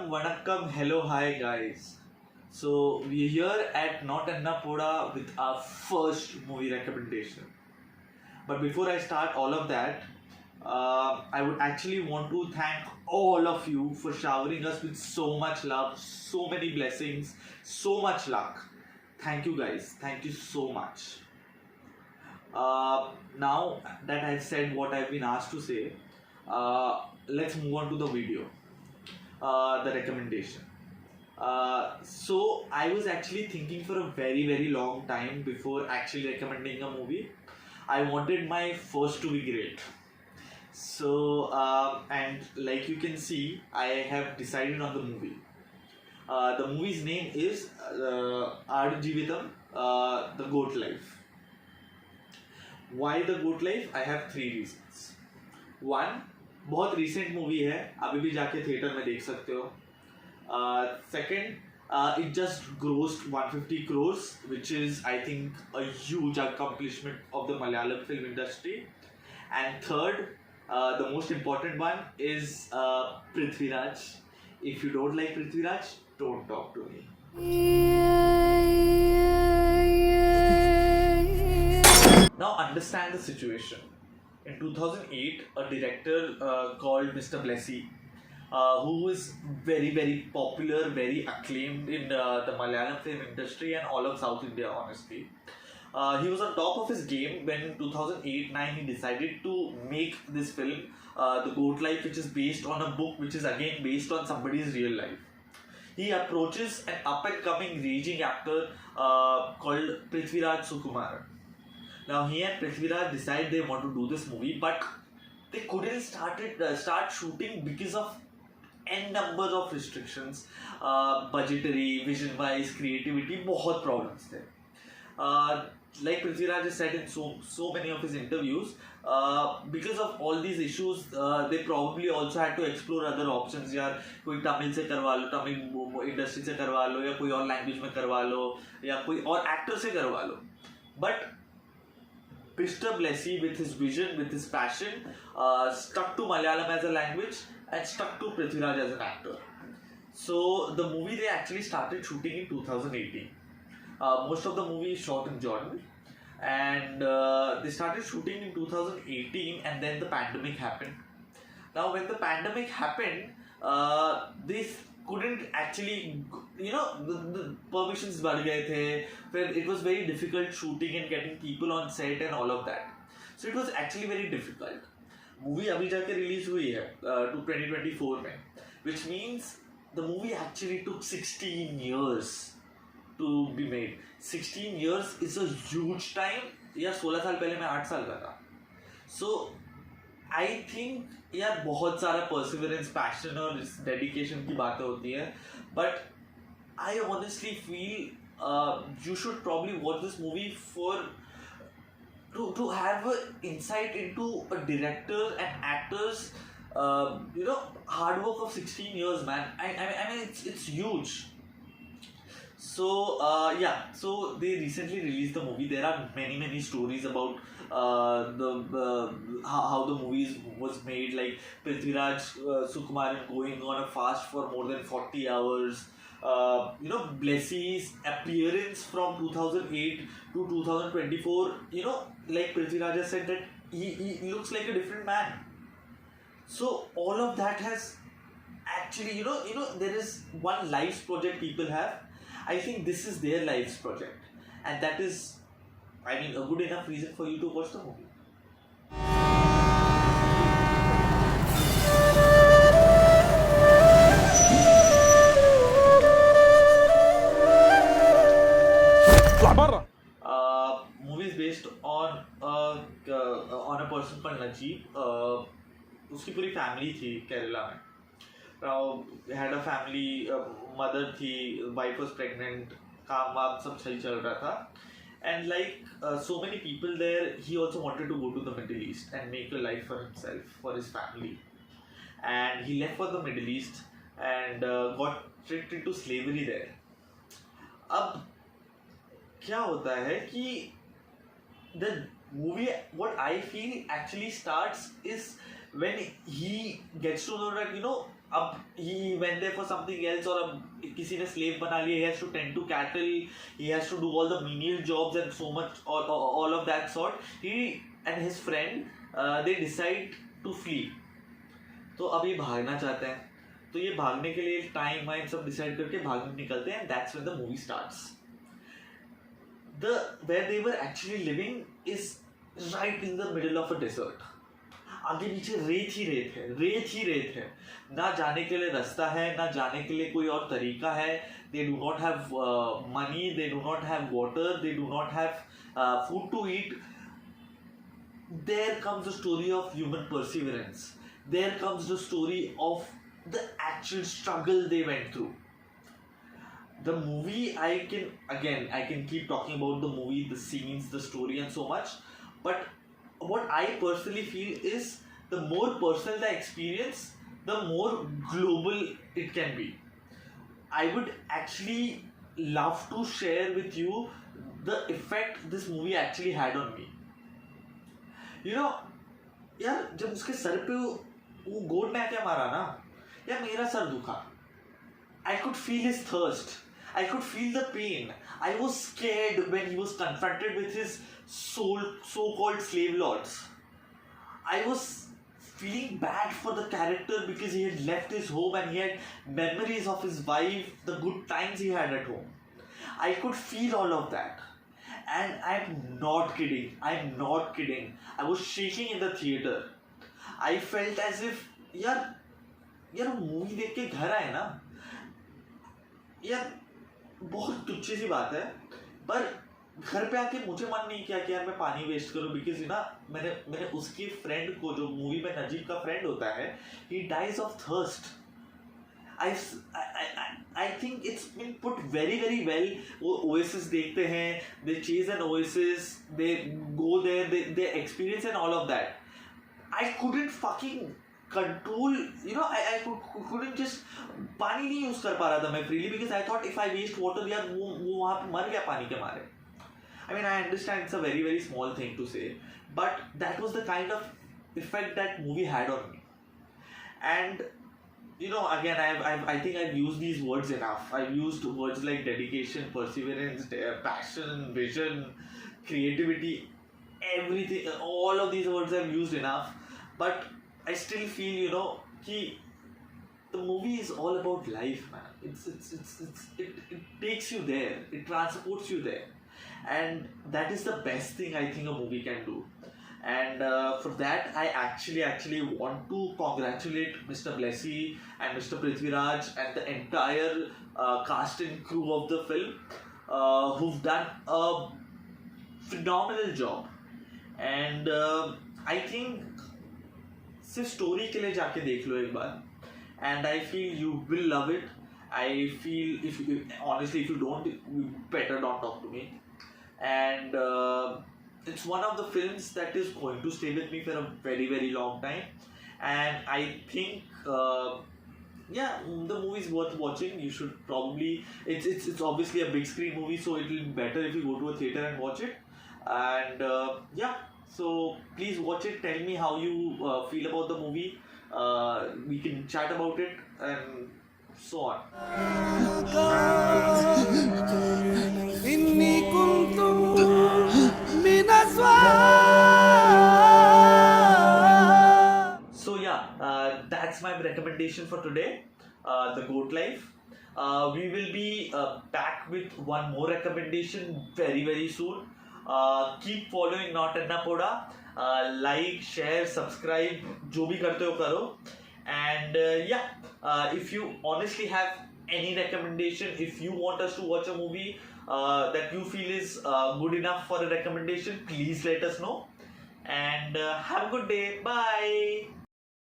Vanakkam, hello, hi guys. So we're here at Notennapoda with our first movie recommendation. But before I start all of that, I would actually want to thank all of you for showering us with so much love, so many blessings, so much luck. Thank you guys. Thank you so much. Now that I've said what I've been asked to say, let's move on to the video, the recommendation. So I was actually thinking for a very long time before actually recommending a movie. I wanted my first to be great. So and like you can see, I have decided on the movie. The movie's name is Aadujeevitham, The Goat Life. Why The Goat Life? I have 3 reasons. One, बहुत recent movie है, अभी भी जाके theater में देख सकते हो. Second, it just grossed 150 crores, which is, I think, a huge accomplishment of the Malayalam film industry. And third, the most important one is Prithviraj. If you don't like Prithviraj, don't talk to me. Now understand the situation. In 2008, a director called Mr Blessy, who is very popular, very acclaimed in the Malayalam film industry and all of South India, honestly. He was on top of his game when in 2008-9 he decided to make this film, The Goat Life, which is based on a book which is again based on somebody's real life. He approaches an up-and-coming raging actor called Prithviraj Sukumaran. Now he and Prithviraj decide they want to do this movie, but they couldn't start shooting because of n numbers of restrictions, budgetary, vision-wise, creativity, बहुत problems थे. Like Prithviraj has said in so many of his interviews, because of all these issues, they probably also had to explore other options. यार कोई तमिल से करवा लो, Tamil industry से करवा लो, या कोई और लैंग्वेज में करवा लो, या कोई और एक्टर से करवा लो. But Mr Blessy, with his vision, with his passion, stuck to Malayalam as a language and stuck to Prithviraj as an actor. So the movie they actually started shooting in 2018. Most of the movie is shot in Jordan, and they started shooting in 2018, and then the pandemic happened. Now when the pandemic happened, they couldn't actually, the permissions बढ़ गए थे. It was very difficult shooting and getting people on set and all of that. So it was actually very difficult. Movie अभी जाके release हुई है to 2024 में, which means the movie actually took 16 years to be made. 16 years is a huge time. या 16 साल पहले मैं 8 साल का था. So I think यार बहुत सारा perseverance, passion और dedication की बातें होती है. But I honestly feel you should probably watch this movie for to have an insight into a director and actors hard work of 16 years, man. I mean it's huge. So so they recently released the movie. There are many stories about how the movie was made, like Prithviraj Sukumaran going on a fast for more than 40 hours. Blessy's appearance from 2008 to 2024, like Prithviraj has said that he looks like a different man. So all of that has actually, there is one life's project people have. I think this is their life's project, and that is, I mean, a good enough reason for you to watch the movie. Movie is based on a person called Najeeb. उसकी पूरी family थी केरला में. He had a family, mother थी, wife was pregnant, काम वाम सब सही चल रहा था. And like so many people there, he also wanted to go to the Middle East and make a life for himself, for his family. And he left for the Middle East and got tricked into slavery there. अब क्या होता है कि the movie, what I feel actually starts is when he gets to know that अब he went there for something else और अब किसी ने slave बना लिया, he has to tend to cattle, he has to do all the menial jobs and so much all of that sort. He and his friend they decide to flee. तो अब ये भागना चाहते हैं, तो ये भागने के लिए टाइम वाइम सब डिसाइड करके भागने निकलते हैं. That's when the movie starts. Where they were actually living is right in the middle of a desert. आगे पीछे रेत ही रेत है. ना जाने के लिए रास्ता है, ना जाने के लिए कोई और तरीका है. They do not have money, they do not have water, they do not have food to eat. There comes the story of human perseverance. There comes the story of the actual struggle they went through. The movie, I can keep talking about the movie, the scenes, the story and so much, but what I personally feel is the more personal the experience, the more global it can be. I would actually love to share with you the effect this movie actually had on me. यार जब उसके sir पे वो गोड ने आके मारा ना, यार मेरा सर दुखा. I could feel his thirst. I could feel the pain. I was scared when he was confronted with his so-called slave lords. I was feeling bad for the character because he had left his home and he had memories of his wife, the good times he had at home. I could feel all of that. And I'm not kidding. I was shaking in the theater. I felt as if, यार movie देख के घर आए ना, यार बहुत तुच्छ सी बात है, पर घर पे आके मुझे मन नहीं किया कि यार मैं पानी वेस्ट करूं, बिकॉज मैंने उसके फ्रेंड को, जो मूवी में नजीब का फ्रेंड होता है, he dies of thirst. I think it's been put very very well. वो oasis देखते हैं, they chase an oasis, they go there, they experience and all of that. I couldn't fucking control, I couldn't just पानी नहीं use कर पा रहा था मैं freely because I thought if I waste water, यार वो वहाँ पे मर गया पानी के मारे. I mean, I understand it's a very very small thing to say, but that was the kind of effect that movie had on me. And again, I think I've used these words enough. I've used words like dedication, perseverance, passion, vision, creativity, everything. All of these words I've used enough. But I still feel, the movie is all about life, man. It takes you there. It transports you there. And that is the best thing I think a movie can do. And for that, I actually want to congratulate Mr. Blessy and Mr. Prithviraj and the entire cast and crew of the film who've done a phenomenal job. And I think सिर्फ story के लिए जाके देख लो एक बार, and I feel you will love it. I feel if you don't, you better not talk to me. And it's one of the films that is going to stay with me for a very very long time, and I think the movie is worth watching. You should probably, it's obviously a big screen movie, so it will be better if you go to a theater and watch it. And so please watch it. Tell me how you feel about the movie. We can chat about it and so on. So that's my recommendation for today, The Goat Life. We will be back with one more recommendation very very soon. Keep following Notennapoda. Like, share, subscribe, जो भी करते हो करो. And if you honestly have any recommendation, if you want us to watch a movie that you feel is good enough for a recommendation, please let us know. And have a good day. Bye.